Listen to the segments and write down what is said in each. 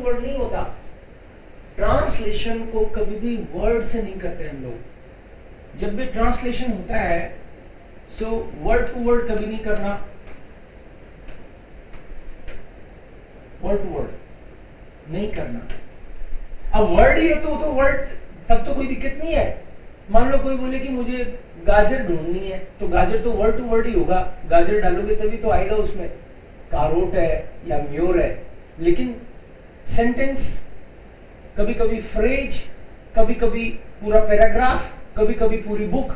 Word नहीं होता। Translation को कभी भी वर्ड से नहीं करते हम लोग। जब भी ट्रांसलेशन होता है सो वर्ड टू वर्ड कभी नहीं करना, वर्ड टू वर्ड नहीं करना। अब वर्ड ही है तो वर्ड, तब तो कोई दिक्कत नहीं है। मान लो कोई बोले कि मुझे गाजर ढूंढनी है, तो गाजर तो वर्ड टू वर्ड ही होगा, गाजर डालोगे तभी तो आएगा उसमें, कारोट है या म्योर है। लेकिन सेंटेंस, कभी कभी फ्रेज, कभी कभी पूरा पैराग्राफ, कभी कभी पूरी बुक।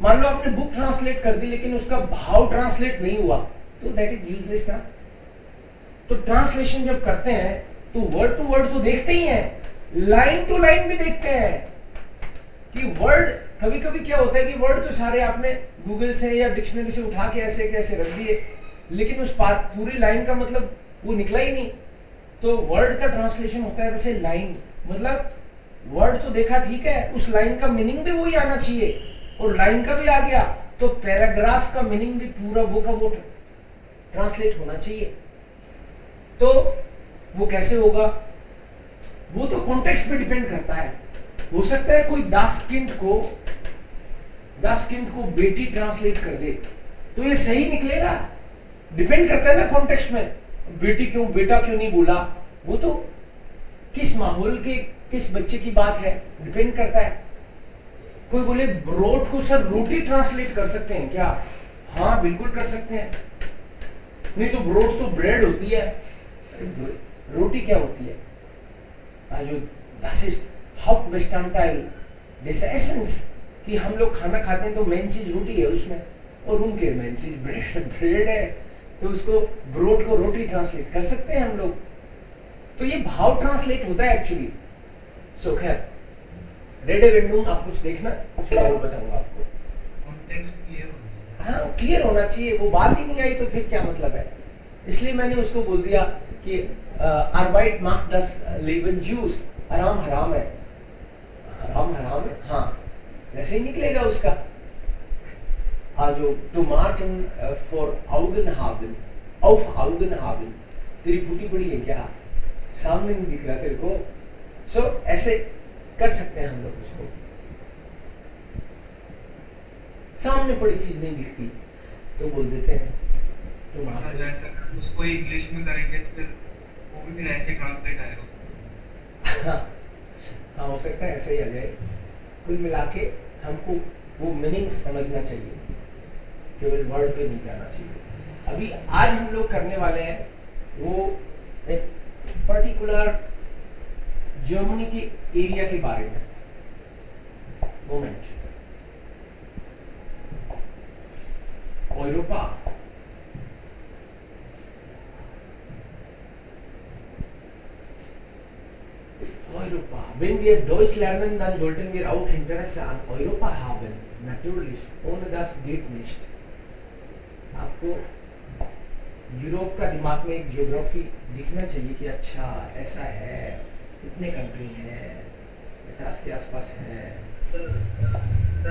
मान लो आपने बुक ट्रांसलेट कर दी लेकिन उसका भाव ट्रांसलेट नहीं हुआ, तो दैट इज यूजलेस ना। तो ट्रांसलेशन जब करते हैं तो वर्ड टू वर्ड तो देखते ही हैं, लाइन टू लाइन भी देखते हैं कि वर्ड, कभी कभी क्या होता है कि वर्ड तो सारे आपने गूगल से या डिक्शनरी से उठा के ऐसे कैसे रख दिए, लेकिन उस पूरी लाइन का मतलब वो निकला ही नहीं। तो वर्ड का ट्रांसलेशन होता है वैसे लाइन, मतलब वर्ड तो देखा ठीक है, उस लाइन का मीनिंग भी वही आना चाहिए, और लाइन का भी आ गया तो पैराग्राफ का मीनिंग भी पूरा वो का वो ट्रांसलेट होना चाहिए। तो वो कैसे होगा, वो तो कॉन्टेक्स्ट पे डिपेंड करता है। हो सकता है कोई दासकिंड को बेटी ट्रांसलेट कर दे तो ये सही निकलेगा, डिपेंड करता है ना कॉन्टेक्स्ट में। बेटी क्यों, बेटा क्यों नहीं बोला, वो तो किस माहौल के, किस बच्चे की बात है, डिपेंड करता है। कोई बोले ब्रोड को सर रोटी ट्रांसलेट कर सकते हैं क्या? हाँ बिल्कुल कर सकते हैं। नहीं तो ब्रोड तो ब्रेड होती है, रोटी क्या होती है? जो das ist Hauptbestandteil des Essens, कि हम लोग खाना खाते हैं तो मेन चीज रोटी है उसमें, और उनके मेन चीज ब्रेड है, तो उसको ब्रोड को रोटी ट्रांसलेट कर सकते हैं हम लोग। तो ये भाव ट्रांसलेट होता है एक्चुअली। सो खैर, रेडे वेंडूम आप कुछ देखना, कुछ और बताऊंगा आपको। हाँ क्लियर होना चाहिए, वो बात ही नहीं आई तो फिर क्या मतलब है। इसलिए मैंने उसको बोल दिया कि आर्बाइट मार्क दस लेवन जूस, आराम हराम है, हराम हराम है, हाँ वैसे ही निकलेगा उसका। जो टमाटन फॉर आउगन हागन, ऑफ आउगन हागन, तेरी फूटी पड़ी है क्या, सामने नहीं दिख रहा तेरे को? सो ऐसे कर सकते हैं हम लोग उसको, सामने पड़ी चीज नहीं दिखती तो बोल देते हैं टमाटर। उसको इंग्लिश में करेंगे तो फिर वो भी फिर ऐसे ट्रांसलेट आएगा। हाँ हो सकता है ऐसा ही आ जाए। कुल मिला के हमको वो मीनिंग समझना चाहिए, केवल वर्ड पे नहीं जाना चाहिए। अभी आज हम लोग करने वाले हैं वो एक पर्टिकुलर जर्मनी के एरिया के बारे में। Moment, Europa, Europa. Wenn wir Deutsch lernen, dann sollten wir auch Interesse an Europa haben. Natürlich, ohne das geht nicht. आपको यूरोप का दिमाग में एक ज्योग्राफी दिखना चाहिए कि अच्छा ऐसा है, इतने कंट्री हैं, 50 के आसपास हैं। सर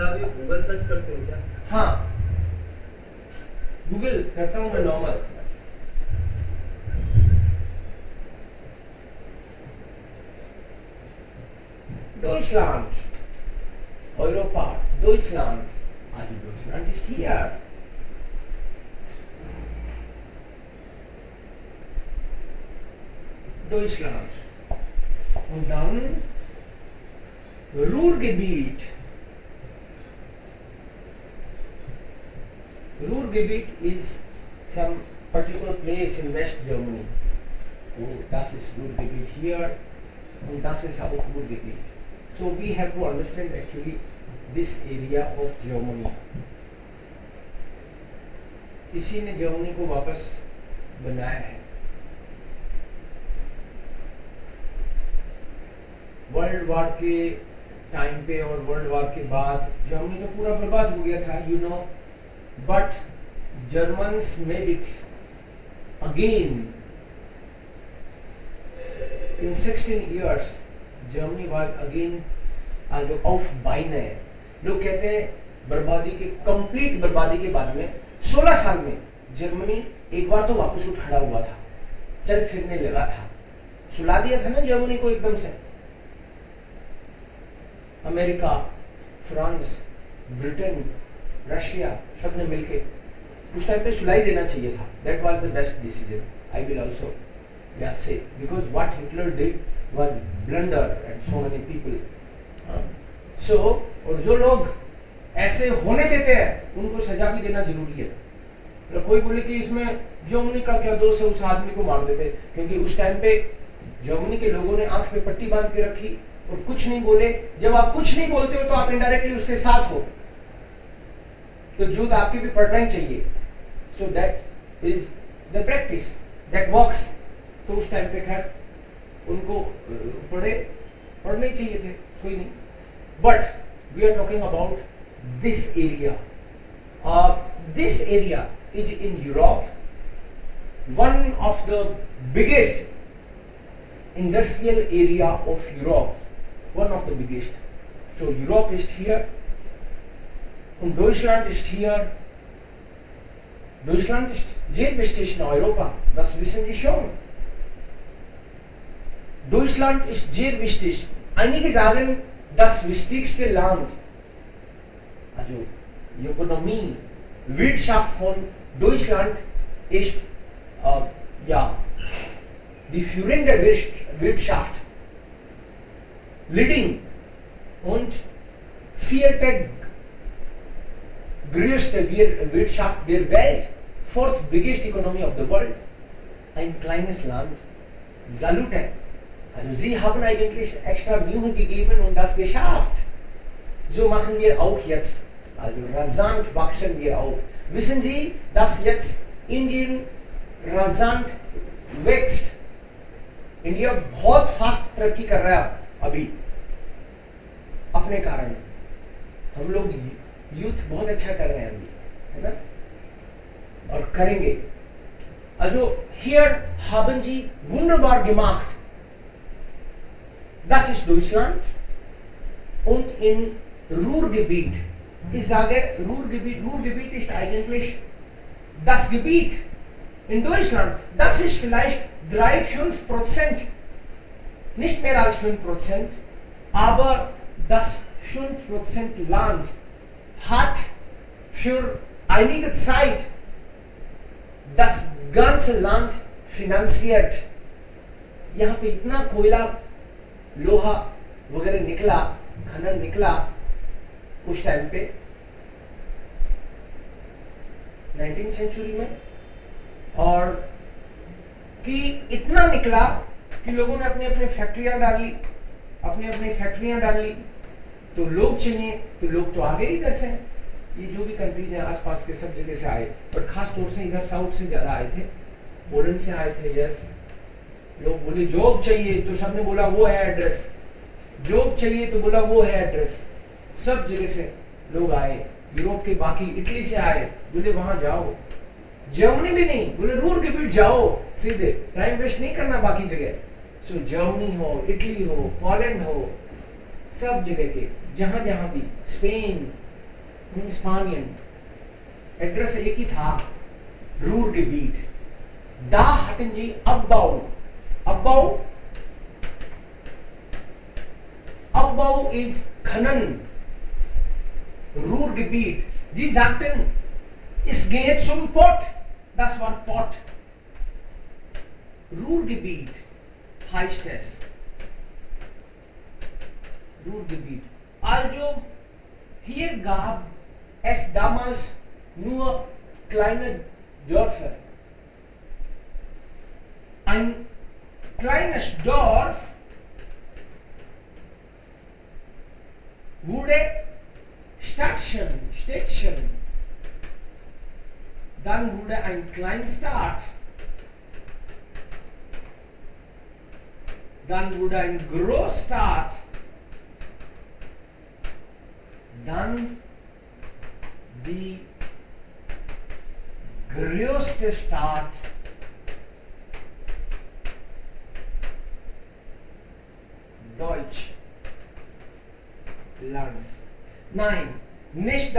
आप ये गूगल सर्च करते हो क्या? हाँ गूगल करता हूँ मैं normal. Deutschland, Europa, Deutschland. Also Deutschland ist hier. Deutschland. Und dann Ruhrgebiet. Ruhrgebiet is some particular place in West Germany. Oh, das ist Ruhrgebiet hier und das ist auch Ruhrgebiet. So we have to understand actually this area of Germany. इसी ने Germany को वापस बनाया है। World war के time पे और world war के बाद जर्मनी तो पूरा बर्बाद हो गया था, you know. But Germans made it again. In 16 years, Germany was again जो aufbauen है। लोग कहते हैं बर्बादी के, कंप्लीट बर्बादी के बाद में 16 साल में जर्मनी एक बार तो वापस उठ खड़ा हुआ था, चल फिरने लगा था। सुला दिया था ना जर्मनी को एकदम से। अमेरिका, फ्रांस, ब्रिटेन, रशिया सब ने मिलके उस टाइम पे सुलाई देना चाहिए था। That was the best decision, I will also say, because what Hitler did was blunder and so many people. So और जो लोग ऐसे होने देते हैं उनको सजा भी देना जरूरी है। तो कोई बोले कि इसमें जर्मनी का क्या दोष है, उस आदमी को मार देते, क्योंकि उस टाइम पे जर्मनी के लोगों ने आंख पे पट्टी बांध के रखी और कुछ नहीं बोले। जब आप कुछ नहीं बोलते हो तो आप इनडायरेक्टली उसके साथ हो, तो जुद आपकी भी पढ़ना ही चाहिए। So that is the practice that works. तो उस टाइम पे खैर उनको पढ़ने ही चाहिए थे, कोई नहीं। But we are talking about this area. This area is in Europe, one of the biggest industrial area of Europe, one of the biggest. So Europe is here und Deutschland ist hier. Deutschland ist sehr wichtig in Europa, das wissen Sie schon. Deutschland ist sehr wichtig. Einige sagen, das wichtigste Land. Also Ökonomie, Wirtschaft von Deutschland ist die führende Wirtschaft, leading und vierte größte Wirtschaft der Welt, fourth biggest economy of the world. Ein kleines Land, Salute. Also Sie haben eigentlich extra Mühe gegeben und das geschafft. So machen wir auch jetzt. Also rasant wachsen wir auch. Wissen Sie, dass jetzt Indien rasant wächst? India बहुत fast तरक्की कर रहा है अभी अपने कारण। हम लोग यूथ बहुत अच्छा कर रहे हैं अभी, है ना, और करेंगे। Also hier haben Sie wunderbar gemacht. Das ist Deutschland und in Ruhrgebiet. Ich sage Ruhrgebiet ist eigentlich das Gebiet in Deutschland. Das ist vielleicht 3-5%, nicht mehr als 5%, aber das 5% Land hat für einige Zeit das ganze Land finanziert. यहाँ पे इतना कोयला, लोहा वगैरह निकला, खनन निकला उस टाइम पे 19th सेंचुरी में, और कि इतना निकला कि लोगों ने अपनी अपनी फैक्ट्रियां डाल ली। तो लोग चाहिए तो लोग तो आगे इधर से, ये जो भी कंट्रीज हैं आसपास के सब जगह से आए, पर खास तौर से इधर साउथ से ज्यादा आए थे, पोलैंड से आए थे। यस, लोग बोले जॉब चाहिए तो सबने बोला वो है एड्रेस, जॉब चाहिए तो बोला वो है एड्रेस। सब जगह से लोग आए, यूरोप के, बाकी इटली से आए, बोले वहां जाओ। जर्मनी भी नहीं, बोले रूरगेबिट जाओ सीधे, टाइम वेस्ट नहीं करना बाकी जगह। सो जर्मनी हो, इटली हो, पोलैंड हो, सब जगह के जहां जहां भी, स्पेन, स्पेनियन, एड्रेस एक ही था, रूरगेबिट। Da hatten sie Abbau ist Khanan. Ruhrgebiet. Sie sagten, es geht zum Pott. Das war Pott. Ruhrgebiet heißt es. Ruhrgebiet. Also, hier gab es damals nur kleine Dörfer. Ein kleines Dorf wurde Städtchen, dann wurde ein Kleinstadt, dann wurde ein Großstadt, dann die größte Stadt, Deutschlands. Nein, nicht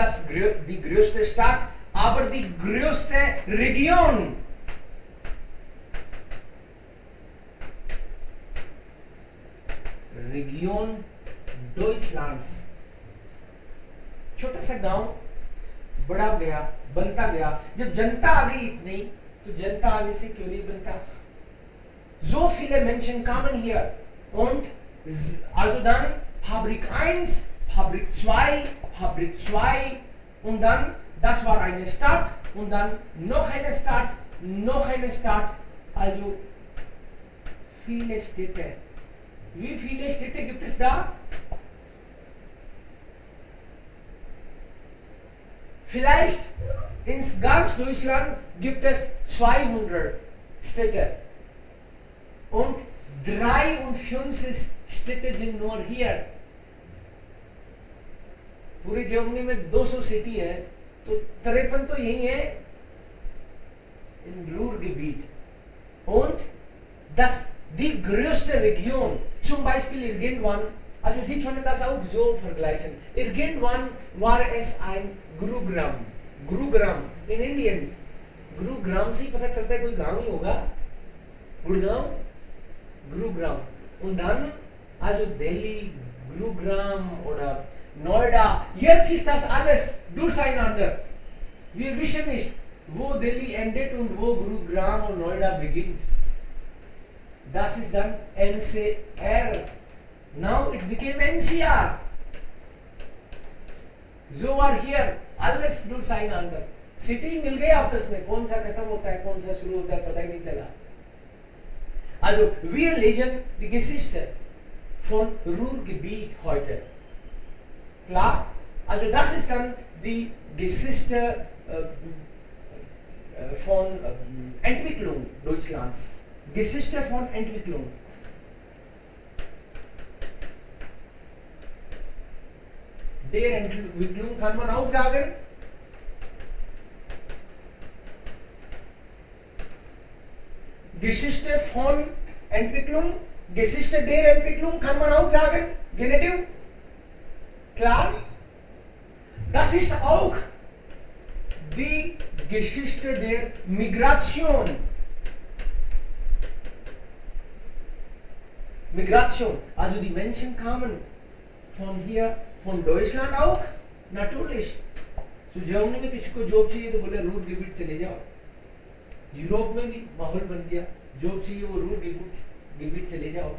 die größte Stadt, aber die größte Region. Region Deutschlands, छोटा सा गांव बड़ा गया, बनता गया। जब जनता आ गई इतनी, तो जनता आने से क्यों नहीं बनता? So viele Menschen kamen hier und also dann Fabrik 1, Fabrik 2, Fabrik 2 und dann, das war eine Stadt und dann noch eine Stadt, noch eine Stadt, also viele Städte. Wie viele Städte gibt es da? Vielleicht in ganz Deutschland gibt es 200 Städte und 53 Städte sind nur hier. पूरी Germany में 200 city है, तो 53 तो यही है in Ruhrgebiet. Und die größte Region, zum Beispiel irgendwann, also Sie können das auch so vergleichen. Irgendwann war es ein Gurugram. Gurugram in Indien. Gurugram से ही पता चलता है कोई गांव ही होगा. Gurgaon, Gurugram. Und dann also Delhi, Gurugram oder Noida. Jetzt ist das alles durcheinander. Wir wissen nicht, wo Delhi endet und wo Gurugram und Noida beginnt. Das ist dann NCR. Now it became NCR. So war hier alles durcheinander. सिटी मिल गए आपस में, कौन सा खत्म होता है कौन सा शुरू होता है पता ही नहीं चला. Also wir lesen die Geschichte von Ruhrgebiet heute. Klar? Also das ist dann die Geschichte von Entwicklung Deutschlands. Geschichte von Entwicklung. Der Entwicklung kann man auch sagen, Geschichte von Entwicklung, Geschichte der Entwicklung kann man auch sagen, Genitiv. Klar? Das ist auch die Geschichte der Migration. Migration, also die Menschen kamen von hier, von Deutschland auch, natürlich. So Germany में किसी को job चाहिए तो बोले रूरगेबिट चले जाओ. Europe में भी माहौल बन गया, जॉब चाहिए वो रूरगेबिट चले जाओ.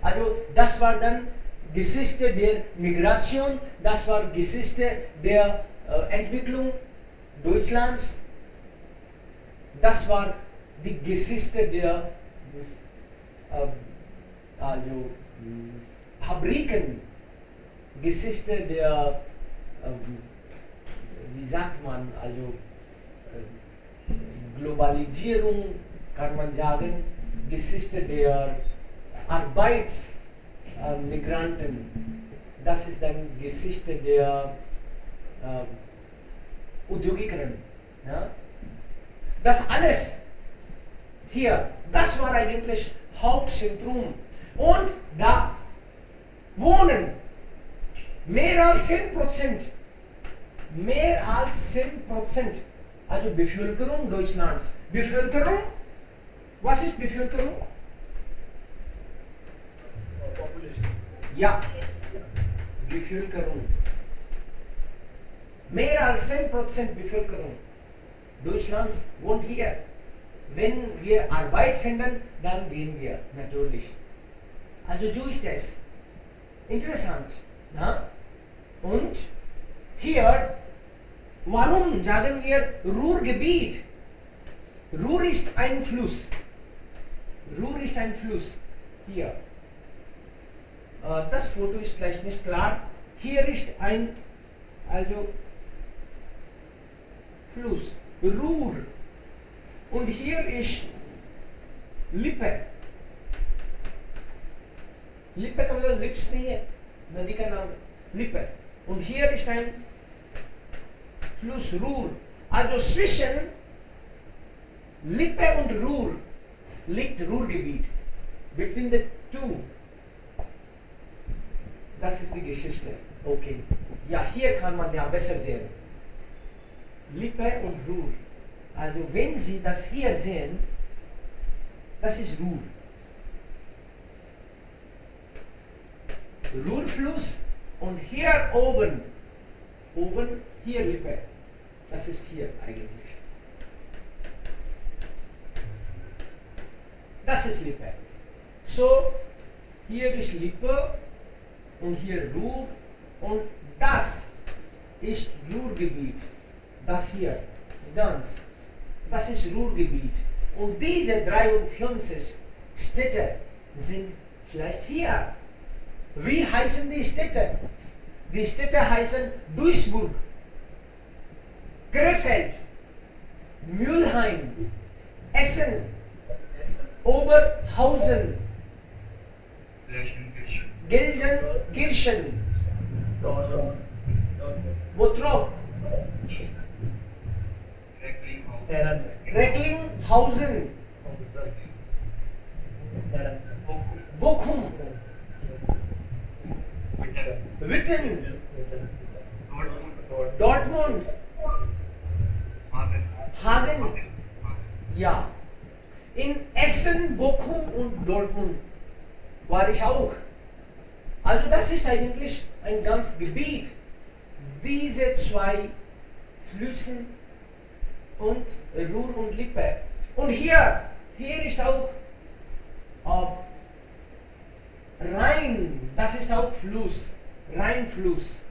Also das war dann Geschichte der Migration, das war Geschichte der Entwicklung Deutschlands, das war die Geschichte der also Fabriken, Geschichte der wie sagt man, also Globalisierung kann man sagen, Geschichte der Arbeitsmigranten, das ist dann Geschichte der Udyogikern. Ja? Das alles hier, das war eigentlich Hauptzentrum. Und da wohnen mehr als 10%, also Bevölkerung Deutschlands. Bevölkerung, was ist Bevölkerung? Population. Ja, Bevölkerung. Mehr als 10% Bevölkerung Deutschlands wohnt hier. Wenn wir Arbeit finden, dann gehen wir natürlich. Also so ist es. Interessant. Na? Und hier, warum sagen wir Ruhrgebiet? Ruhr ist ein Fluss. Ruhr ist ein Fluss. Hier. Das Foto ist vielleicht nicht klar. Hier ist ein Fluss. Ruhr. Und hier ist Lippe. Lippe का मतलब lips नहीं है, नदी का नाम Lippe. Und hier ist ein Fluss Ruhr. Also zwischen Lippe und Ruhr liegt Ruhrgebiet. Between the two. Das ist die Geschichte. Okay. Ja, hier kann man ja besser sehen. Lippe und Ruhr. Also wenn Sie das hier sehen, das ist Ruhr. Ruhrfluss und hier oben, hier Lippe. Das ist hier eigentlich. Das ist Lippe. So, hier ist Lippe und hier Ruhr und das ist Ruhrgebiet. Das hier, ganz. Das ist Ruhrgebiet. Und diese 53 Städte sind vielleicht hier. Wie heißen die Städte? Die Städte heißen Duisburg, Krefeld, Mülheim, Essen, Oberhausen, Gelsenkirchen, Bottrop, Recklinghausen, Bochum, Witten, Dortmund, Hagen. Ja. In Essen, Bochum und Dortmund war ich auch. Also das ist eigentlich ein ganzes Gebiet. Diese zwei Flüsse und Ruhr und Lippe. Und hier ist auch Rhein, das ist auch Fluss, Rheinfluss.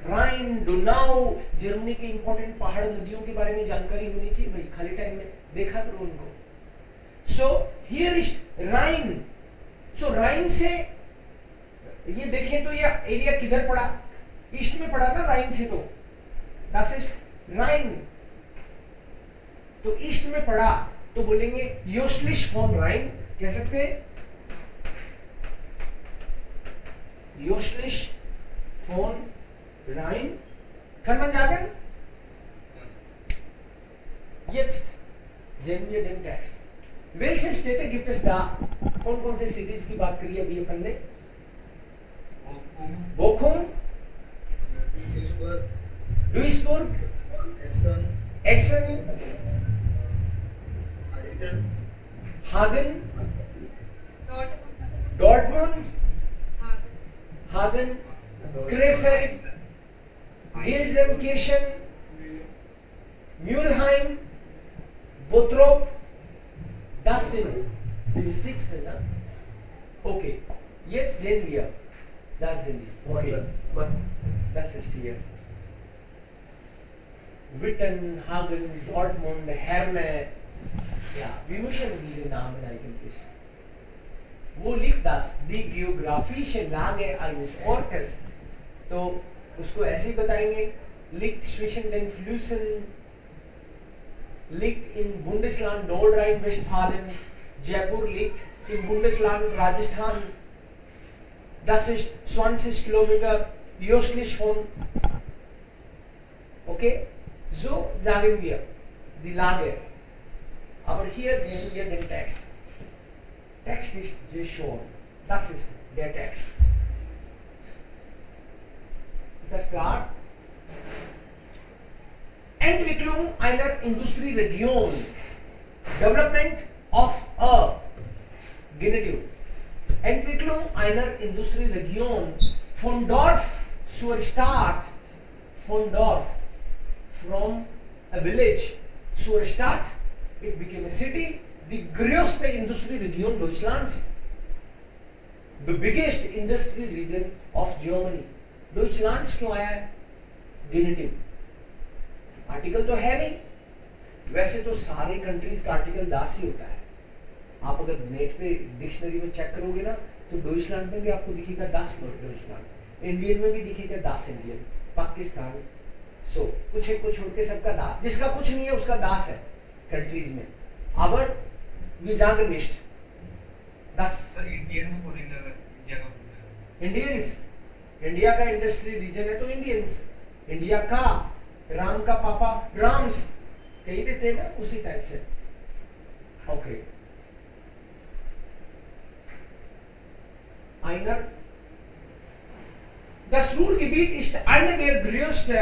Ryan, Donau, Germany के important पहाड़ नदियों के बारे में जानकारी होनी चाहिए भाई, खाली टाइम में देखा करो उनको. सो हियर इज राइन. सो राइन से ये देखें तो ये एरिया किधर पड़ा? ईस्ट में पड़ा ना राइन से, तो das ist राइन. तो ईस्ट में पड़ा तो बोलेंगे योस्टलिश फॉन राइन, कह सकते हैं योस्टलिश fawn Rhein. Kann man sagen? Jetzt sehen wir den Text. Welche Städte gibt es da? कौन-कौन से cities की बात करी अभी अपन ने? Bochum, Duisburg, Essen, Hagen, Dortmund, Hagen, Krefeld, Gelsenkirchen, Mülheim, Bottrop, das sind die wichtigsten, ne? Okay, jetzt sehen wir, das sind die. Okay, das ist hier. Witten, Hagen, Dortmund, Herne, ja, wie müssen diese Namen eigentlich? Wo liegt das? Die geografische Lage eines Ortes. तो उसको ऐसे ही बताएंगे, liegt zwischen den Flüssen, liegt in Bundesland Nordrhein-Westfalen, Jaipur liegt im Bundesland Rajasthan, das ist 20 Kilometer östlich von, okay, so sagen wir die Lage. Aber hier sehen wir den Text. Text ist hier schon, das ist der Text. Ist das klar? Entwicklung einer Industrieregion. Development of a Genitiv. Entwicklung einer Industrieregion von Dorf zur Stadt. Von Dorf, from a village zur Stadt, it became a city. Die größte Industrieregion Deutschlands. The biggest industry region of Germany. Deutschland क्यों आया है? गेनेटिव. Article तो है नहीं. वैसे तो सारे countries का आर्टिकल दास ही होता है. आप अगर नेट पे डिक्शनरी में चेक करोगे ना तो डॉइचलैंड में भी आपको दिखेगा दास डॉइचलैंड, इंडियन में भी दिखेगा दास इंडियन, पाकिस्तान. सो कुछ एक को छोड़ के सबका दास. जिसका कुछ नहीं है उसका दास है कंट्रीज में. Aber wir sagen nicht. Das Indians बोलेंगे अगर इंडिया का बोलेंगे. इंडियंस, इंडिया का इंडस्ट्री रीजन है तो इंडियंस. इंडिया का, राम का पापा राम्स कही देते हैं ना, उसी टाइप से. Okay. Einer. Das Ruhrgebiet ist eine der größten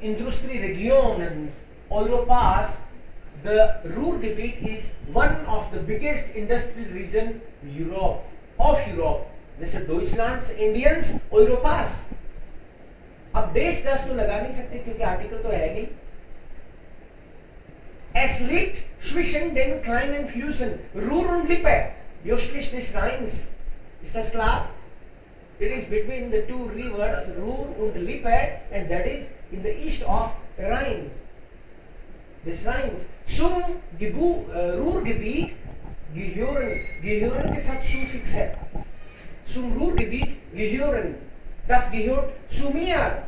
Industrieregionen Europas. The Ruhrgebiet is one of the biggest industrial region of Europe. जैसे डॉइचलैंड्स, इंडियंस, यूरोपास। अब देश दस तो लगा नहीं सकते क्योंकि आर्टिकल तो है नहीं। Es liegt zwischen den kleinen Flüssen Ruhr und Lippe, östlich des Rheins. Ist das klar? It is between the two rivers Ruhr und Lippe, and that is in the east of Rhine. Des Rheins. Zum Ruhrgebiet gehören के साथ Suffix है. Zum Ruhrgebiet gehören. Das gehört zu mir.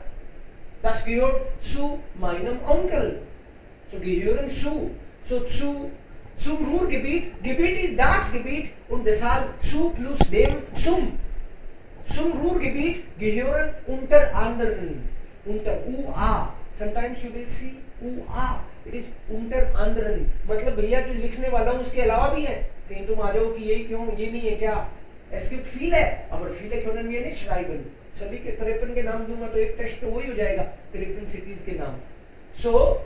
Das gehört zu meinem Onkel. So gehören zu. So zum Ruhrgebiet. Gebiet ist das Gebiet und deshalb zu plus dem zum. Zum Ruhrgebiet gehören unter anderem. Unter UA. Sometimes you will see UA. It is unter anderem. मतलब भैया जो लिखने वाला हूँ उसके अलावा भी है। कहीं तुम आ जाओ कि यही क्यों, ये नहीं है क्या? Es gibt viele, aber viele können wir nicht schreiben. सभी के 53 के नाम दूंगा तो एक टेस्ट तो वही हो जाएगा, 53 सिटीज के नाम. So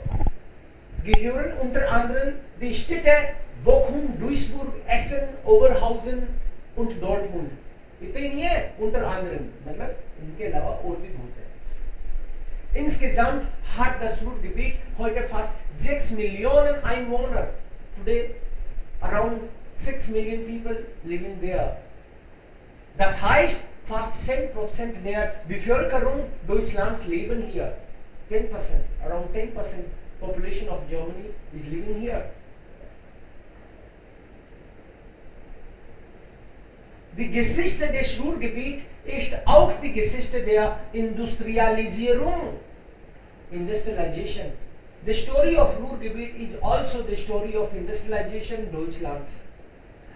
gehören unter anderem die Städte Bochum, Duisburg, Essen, Oberhausen und Dortmund. इतने ही नहीं है unter anderem, मतलब इनके अलावा और भी बहुत है. Insgesamt hat das Ruhrgebiet heute fast 6 Millionen Einwohner. Today around 6 million people living there. Das heißt, fast 10% der Bevölkerung Deutschlands leben hier. 10%, around 10% population of Germany is living here. Die Geschichte des Ruhrgebiets ist auch die Geschichte der Industrialisierung. Industrialization. The story of Ruhrgebiet is also the story of industrialization Deutschlands.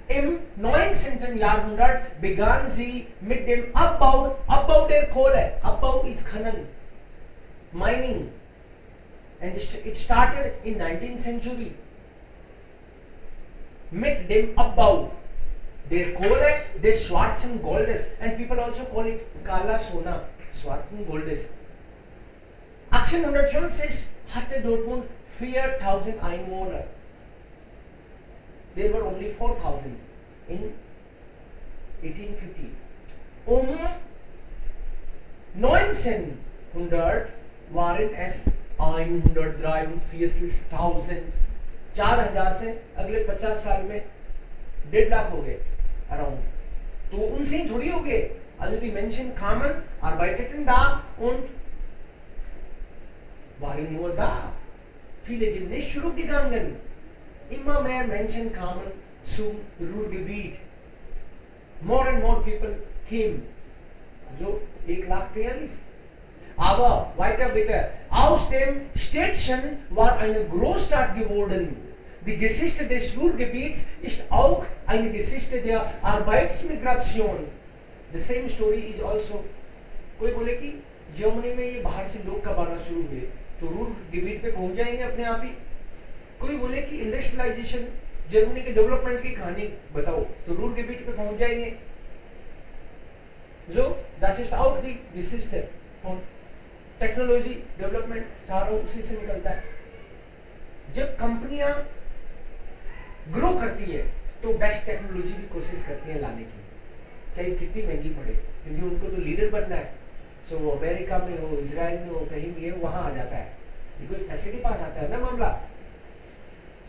Im 19. Jahrhundert begann sie mit dem Abbau der Kohle. Abbau is Khanan, mining, and it started in 19th century. Mit dem Abbau der Kohle des schwarzen Goldes, and people also call it Kala Sona, schwarzen Goldes. 1850 hatte Dortmund 4000 Einwohner. There were only 4,000 in 1850. 1900 waren es 143.000. 4,000 से अगले 50 साल में 1.5 लाख हो गए around. तो उनसे ही थोड़ी हो गए. Also die Menschen kamen, arbeiteten da und waren nur da. Viele sind nicht zurückgegangen. Immer mehr Menschen kamen zum Ruhrgebiet. More and more people came. Also 1,43,000. Aber weiter bitte. Aus dem Städtchen war eine Großstadt geworden. Die Geschichte des Ruhrgebiets ist auch eine Geschichte der Arbeitsmigration. The same story is also. कोई बोले कि Germany में ये बाहर से लोग कब आना शुरू हुए तो रूरगेबिट पे पहुंच जाएंगे अपने आप ही. कोई बोले कि इंडस्ट्रियलाइजेशन जर्मनी के डेवलपमेंट की कहानी बताओ तो रूरगेबिट पे पहुंच जाएंगे. जो das ist auch die Geschichte von technology development सारा उसी से निकलता है. जब कंपनियां ग्रो करती है तो बेस्ट टेक्नोलॉजी की कोशिश करती है लाने की, चाहे कितनी महंगी पड़े, क्योंकि उनको तो लीडर बनना है. सो अमेरिका में हो, इजराइल में हो, कहीं भी है वहां आ जाता है बिकॉज पैसे के पास आता है ना मामला.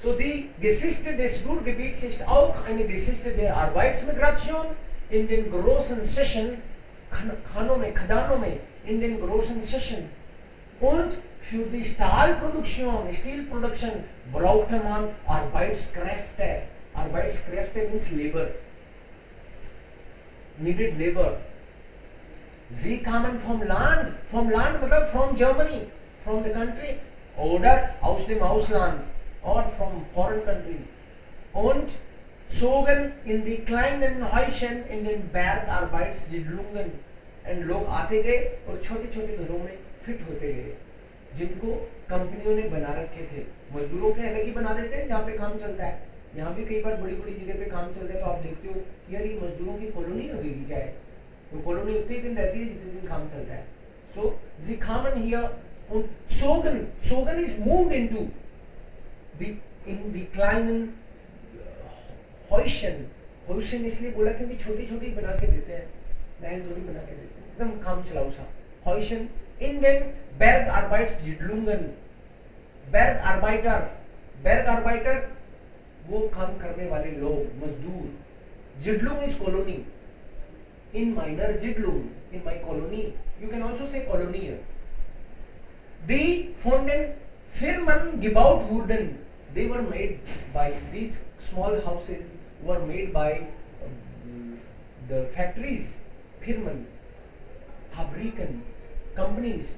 So die Geschichte des Ruhrgebiets ist auch eine Geschichte der Arbeitsmigration in den großen Session, Khadanon में, in den großen Session. Und für die Stahlproduktion, Steel Production, brauchte man Arbeitskräfte. Arbeitskräfte means labor. Needed labor. Sie kamen vom Land मतलब from Germany, from the country, oder aus dem Ausland, or from foreign country, und zogen in die kleinen Häuschen in den Bergarbeitssiedlungen. and लोग आते गए और छोटे छोटे घरों में fit होते गए जिनको कंपनियों ने बना रखे थे. मजदूरों के अलग ही बना देते हैं जहाँ पे काम चलता है. यहाँ भी कई बार बड़ी बड़ी जगह पे काम चलता है तो आप देखते हो यार ये मजदूरों की कॉलोनी लगेगी क्या है. वो कॉलोनी उतने दिन रहती है जितने दिन काम चलता है. So sie kamen hier und zogen is moved into in die kleinen Häuschen. Häuschen इसलिए बोला क्योंकि छोटी छोटी बना के देते हैं महल थोड़ी बना के देते हैं, एकदम काम चलाओ सा। हॉइशन इन den Bergarbeitssiedlungen, Bergarbeiter वो काम करने वाले लोग, मजदूर। Siedlung is colony. In minor Siedlung, in my colony, you can also say colony here. Die von den Firmen gebaut wurden, they were made by, these small houses were made by the factories, Firmen, Fabriken, companies.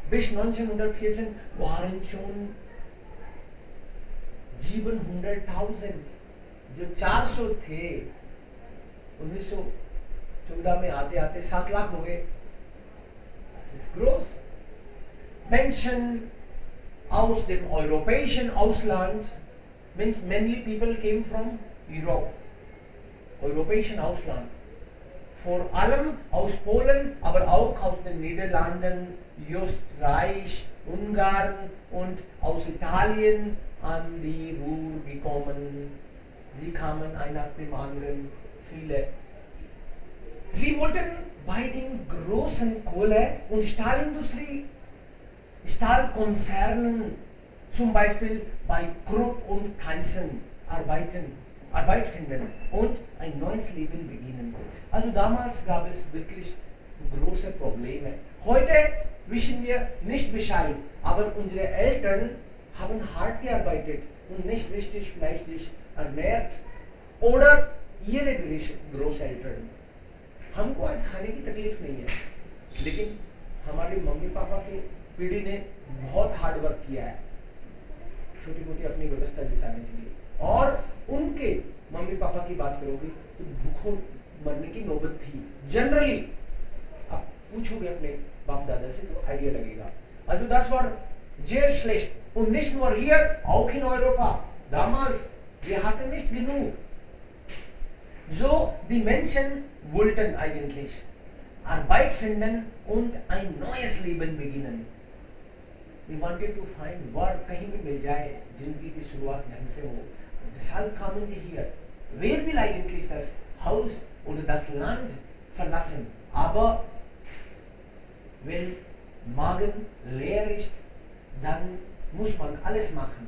Bis 1914 waren schon 700.000, जो 400 थे 1914 में आते आते 7 लाख हो गए। Das ist groß. Menschen aus dem europäischen Ausland, means mainly people came from Europe, europäischen Ausland. Vor allem aus Polen, aber auch aus den Niederlanden, Österreich, Ungarn und aus Italien an die Ruhr gekommen. Sie kamen ein nach dem anderen, viele. Sie wollten bei den großen Kohle- und Stahlindustrie, Stahlkonzernen, zum Beispiel bei Krupp und Thyssen Arbeit finden und ein neues Leben beginnen. Also damals gab es wirklich große Probleme. Heute wissen wir nicht Bescheid, aber unsere Eltern haben hart gearbeitet und nicht richtig vielleicht sich ernährt. Oder ihre Großeltern. हमको आज खाने की तकलीफ नहीं है, लेकिन हमारे mummy papa के पीढ़ी ने बहुत हार्ड वर्क किया है छोटी मोटी अपनी व्यवस्था जचाने के लिए। और उनके मम्मी पापा की बात करोगे तो भूखों मरने की नौबत थी जनरली। आप पूछोगे अपने बाप दादा से तो आइडिया लगेगा। Also das war sehr schlecht und nicht nur hier, auch in Europa. Damals, wir hatten nicht genug. So, die Menschen wollten eigentlich Arbeit finden und ein neues Leben beginnen. We wanted to find work, कहीं भी मिल जाए, जिंदगी की शुरुआत ढंग से हो। Deshalb kamen die hier. Wer will eigentlich das Haus oder das Land verlassen? Aber wenn Magen leer ist, dann muss man alles machen.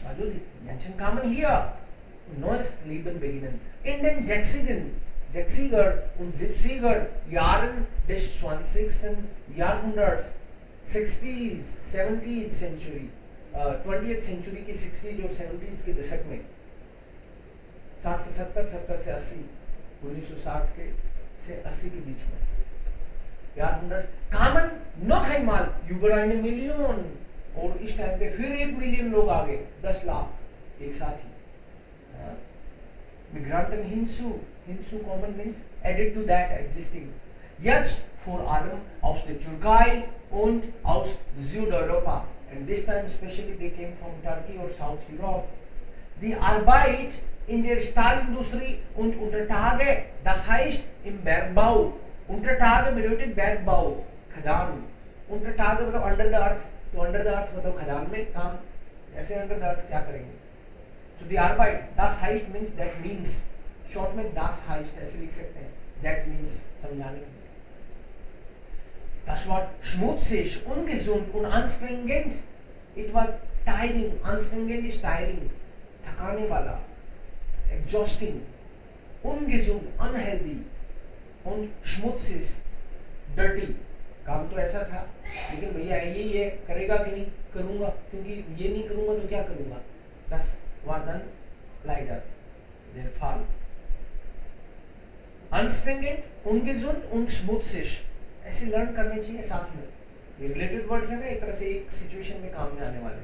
Also die Menschen kamen hier, ein neues Leben beginnen. In den 60er und 70er Jahren des 20. Jahrhunderts, 60s, 70th century, 20th century के 60s और 70s के दशक में 60 से 70, 70 से 80, 1960 के से 80 के बीच में Jahrhunderts kamen noch einmal über 1 Million और इस टाइम पे फिर 1 मिलियन लोग आ गए, 10 लाख एक साथ ही। Migranten hinzu kommen means added to that existing. Jetzt vor allem aus der Türkei und aus Südeuropa. And this time especially they came from Turkey or South Europe. Die Arbeit in der Stahlindustrie und unter Tage, das heißt im Bergbau. Unter Tage bedeutet Bergbau, खदान. Unter Tage मतलब under the earth, तो under the earth मतलब खदान में काम, ऐसे under the earth क्या करेंगे? So the Arbeit, das heißt means that means, short में das heißt ऐसे लिख सकते हैं, that means समझाने के लिए। Das war schmutzig, ungesund und anstrengend. It was tiring, anstrengend is tiring, थकाने वाला, exhausting, ungesund, unhealthy, und schmutzig, dirty. काम तो ऐसा था, लेकिन भैया यही है, करेगा कि नहीं? करूँगा, क्योंकि ये नहीं करूँगा तो क्या करूँगा? Das war dann leider der Fall. Anstrengend, ungesund und schmutzig. ऐसे लर्न करने चाहिए साथ में। ये रिलेटेड वर्ड्स है ना, एक तरह से एक सिचुएशन में काम में आने वाले।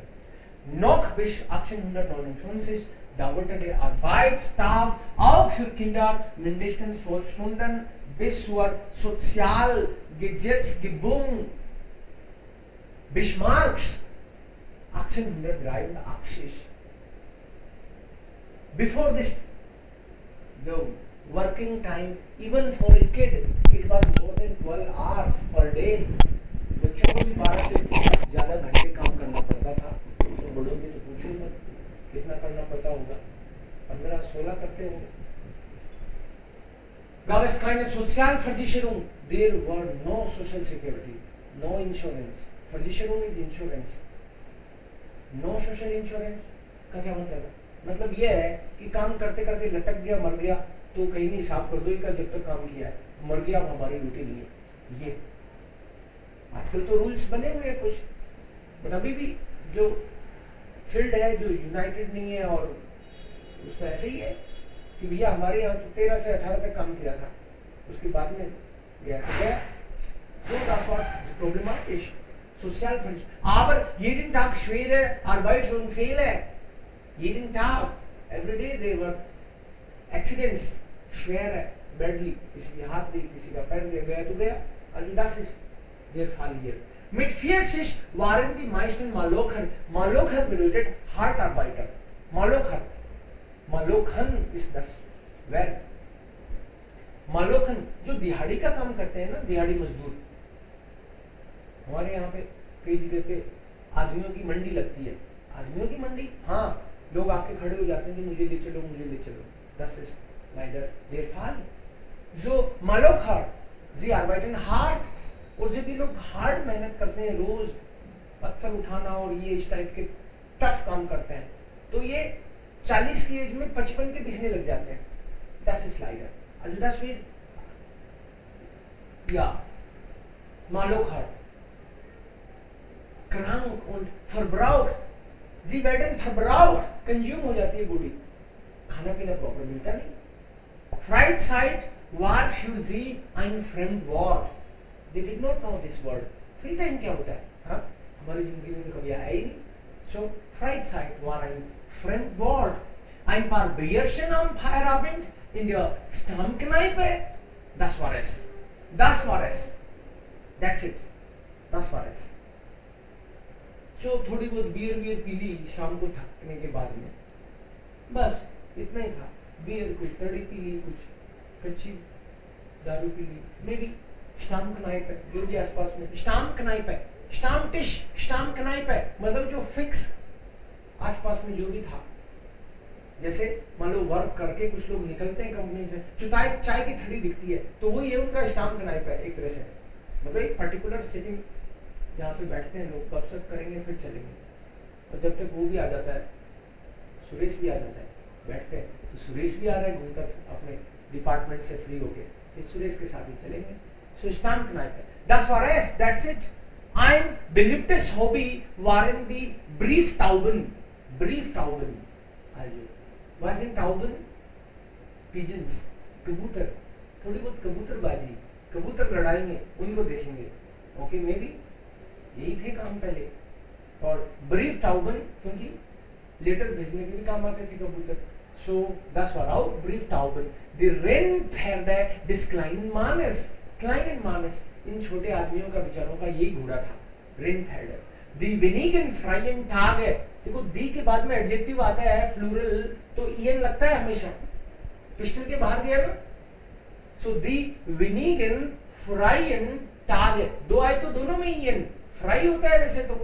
Noch bis 1859 dauerte die Arbeitstag auch für Kinder mindestens 12 Stunden bis zur Sozialgesetzgebung Bismarcks 1883. Before this, the working time even for a kid, it was more than 12 hours per day. बच्चों को भी 12 से ज़्यादा घंटे काम करना पड़ता था, तो बड़ों की तो पूछो ही मत कितना करना पड़ता होगा, 15-16 करते होंगे। gab es keine Sozialversicherung. There were no social security, no insurance. Versicherung is insurance. No social insurance का क्या मतलब है? मतलब ये है कि काम करते करते लटक गया, मर गया तो कहीं नहीं हिसाब कर दो इसका जब तक काम किया है, मर गया अब हमारी ड्यूटी नहीं है। ये आजकल तो रूल्स बने हुए हैं कुछ, बट अभी भी जो फील्ड है जो यूनाइटेड नहीं है और उसमें ऐसे ही है कि भैया हमारे यहाँ तो 13 से 18 तक काम किया था, उसके बाद में गया तो गया। So that's what problematisch. Sozialversicherung. Aber jeden Tag schwere Arbeitsunfälle. Jeden Tag. Every day there were accidents. Schwere, badly. किसी की हाथ दी, किसी का पैर दे गया तो गया. Also das ist der Fall hier. Mit 40 waren die meisten Malocher. Malocher bedeutet Hartarbeiter. Malocher. Malochan ist das Verb. मालोखन जो दिहाड़ी का काम करते हैं ना, दिहाड़ी मजदूर। हमारे यहाँ पे कई जगह पे आदमियों की मंडी लगती है। आदमियों की मंडी, हाँ, लोग आके खड़े हो जाते हैं कि मुझे ले चलो, मुझे ले चलो। Das ist leider der Fall. So Malocher, sie arbeiten hart. और जब ये लोग हार्ड मेहनत करते हैं, रोज पत्थर उठाना और ये इस टाइप के टफ काम करते हैं, तो ये 40 की एज में 55 के दिखने लग जाते हैं। Das ist leider. Also das wird, ja, Malocher, krank und verbraucht. Sie werden verbraucht, consume हो जाती है बॉडी, खाना पीना प्रॉपर मिलता नहीं। Freizeit war für sie ein Fremdwort. They did not know this word. Free time क्या होता है? हाँ, हमारी जिंदगी में तो कभी आया ही नहीं। So Freizeit war ein Fremdwort. Ein paar Bierchen am Feierabend in der Stammkneipe. Das war es. Das war es. That's it. Das war es. So थोड़ी बहुत बियर पी ली शाम को थकने के बाद में, बस इतना ही था। बियर कोई तड़ी पी ली, कुछ कच्ची दारू पी ली, मे बी Stammkneipe जो भी आसपास में, Stammkneipe, Stammtisch, Stammkneipe मतलब जो फिक्स आसपास में जो भी था। जैसे मान लो वर्क करके कुछ लोग निकलते हैं कंपनी से, चाय की थड़ी दिखती है तो वो ये उनका Stammkneipe है एक तरह से, मतलब एक पर्टिकुलर सिटिंग जहाँ पे बैठते हैं लोग, गपशप करेंगे फिर चलेंगे। और जब तक वो भी आ जाता है, सुरेश भी आ जाता है, बैठते हैं तो सुरेश भी आ रहा है घूमकर अपने डिपार्टमेंट से फ्री होके, फिर सुरेश के साथ ही चलेंगे। So Stammkneipe. Das war es. That's it. Ein beliebtes Hobby waren die Brieftauben. Brieftauben. Also, was sind Tauben? Pigeons. कबूतर. थोड़ी बहुत कबूतरबाजी, कबूतर लड़ाएंगे, उनको देखेंगे। ओके, मे बी यही थे काम पहले। और Brieftauben क्योंकि लेटर भेजने के भी काम आते थे कबूतर। So das war auch Brieftauben. Die Rennpferde des kleinen Mannes. Kleinen Mannes, इन छोटे आदमियों का बेचारों का यही घोड़ा था, Rennpferde. Die wenigen freien Tage, देखो दी के बाद में एडजेक्टिव आता है प्लूरल तो ईएन लगता है हमेशा, पिस्टल के बाहर गया ना। So die wenigen freien Tage, दो आए तो दोनों में ईएन, फ्राई होता है वैसे तो,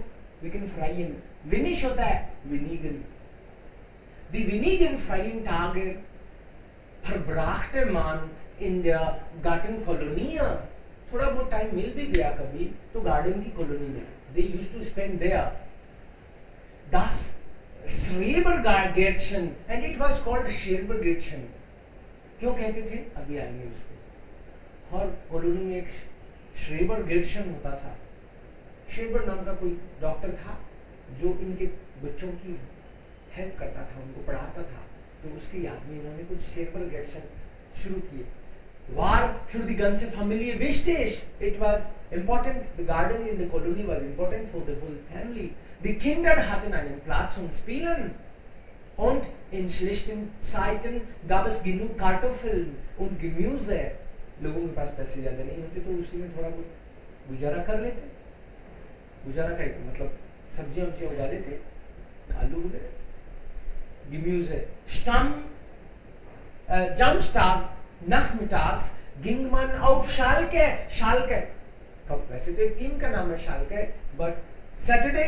लेकिन फ्राइन विनिश होता है wenigen. Die wenigen freien Tage verbrachte man in der Gartenkolonie. थोड़ा बहुत टाइम मिल भी गया कभी तो गार्डन की कॉलोनी में, they used to spend there. Das Schrebergarten and it was called Schrebergarten. क्यों कहते थे अभी आएंगे उसको। और कॉलोनी में एक श्रेबरगेटशन होता था। श्रेबर नाम का कोई डॉक्टर था जो इनके बच्चों की हेल्प करता था, उनको पढ़ाता था, तो उसकी याद में इन्होंने कुछ श्रेबरगेटशन शुरू किए। War für die ganze Familie wichtig. It was important. The garden in the colony was important for the whole family. Die Kinder hatten einen Platz zum Spielen. Und in schlechten Zeiten gab es genug Kartoffeln und Gemüse. लोगों के पास पैसे ज़्यादा नहीं होते तो उसी में थोड़ा बहुत गुजारा कर लेते। गुजारा का मतलब सब्जियां उगा लेते, आलू वगैरह। Gemüse. Samstag Nachmittags ging man auf Schalke. Schalke. वैसे तो एक टीम का नाम है Schalke, but Saturday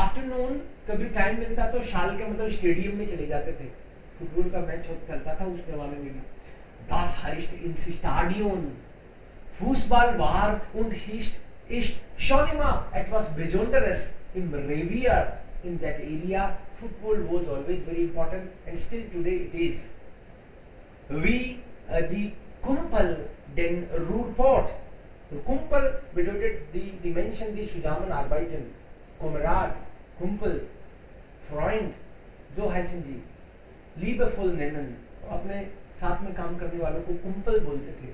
afternoon कभी टाइम मिलता तो Schalke मतलब स्टेडियम में चले जाते थे। फुटबॉल का मैच चलता था उस जमाने में भी। Das heißt in Stadion. Fußball war und ist schon immer etwas Besonderes im Revier in that area. Football was always very important and still today it is. Wie die Kumpel, den Ruhrpott. Kumpel bedeutet die Menschen, die zusammenarbeiten. Kamerad, Kumpel, Freund, so heißen sie. Liebevoll nennen. अपने साथ में काम करने वालों को कुंपल बोलते थे.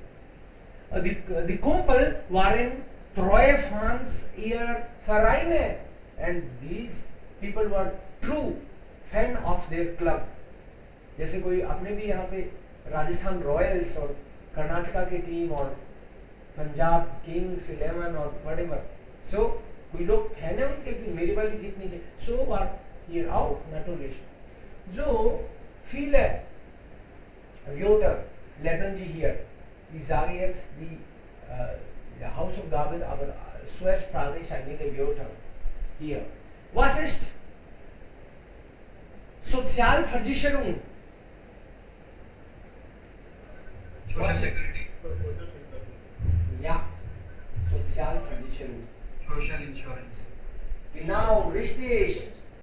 Die Kumpel waren treue Fans ihrer Vereine and these people were true fan of their club. जैसे कोई अपने भी यहाँ पे राजस्थान रॉयल्स और कर्नाटका की टीम और पंजाब किंग्स 11 और whatever. So कोई लोग फैन है उनके कि मेरी वाली जीतनी चाहिए. So what? You're out, natürlich. So viele Wörter lernen Sie hier. Ich sage jetzt die Hausaufgaben, aber zuerst frage ich einige Wörter hier. Was ist Sozialversicherung? Social Security, social security Ja, Sozialversicherung. Social Insurance, Genau, richtig.